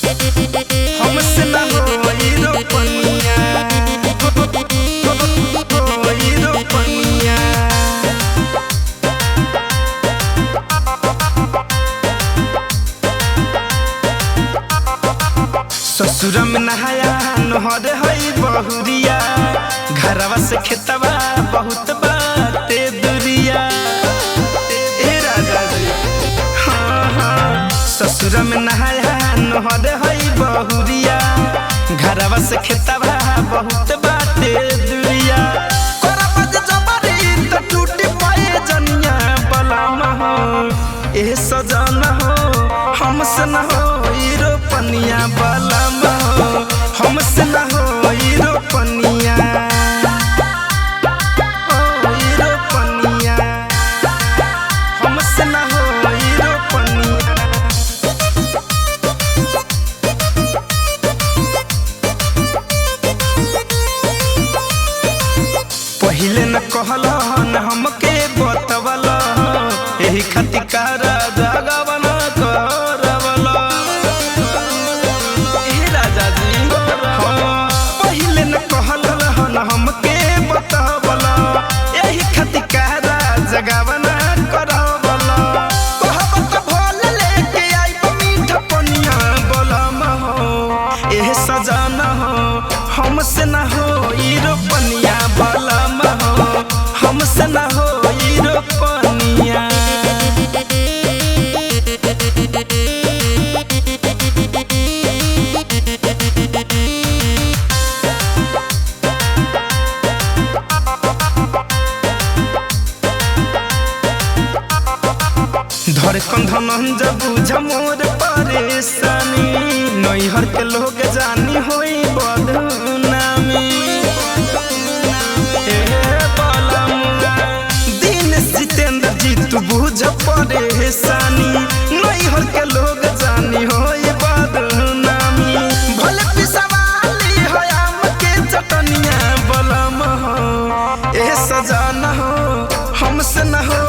हमसे ना होई रोपनिया होई रोपनिया। ससुर में नहाया नहर हई बहुरिया, घरवा से खेतवा बहुत बाटे दुरिया। ए राजा जी हाँ हाँ, ससुर में नहाया नहर हई बहुरिया, घरवा से खेतवा बहुत बाटे दुरिया। करबज जबरी त टूट पाए जनिया बलम हो, ए सजन हो हमसे न होई रोपनिया बलम हो, हमसे न होई रोपनिया होई रोपनिया, हमसे न होई रोपनिया। पहिले न कहल न हमके बतवल, एही खातिर कारा जगवन करवल। ए राजा जी हाँ, पहिले न कहल न हमके बतवल, एही खातिर कारा जगवन करवल। कहबत भोल लेके आइब मीठ पनिया बलम हो, एह सजन हो हमसे न होई रोपनिया बलम हो, हमसे न होई रोपनिया। धड़कन धनंज बुझ मोर परेशानी, नैहर के लोग जानी होई बदनामी। दिन जितेंद्र जी तू बुझ परेशानी, नैहर के लोग जानी होई बदनामी। भले पिसवाली हो आम के चटनिया बलम हो, ए सजन हो हमसे न हो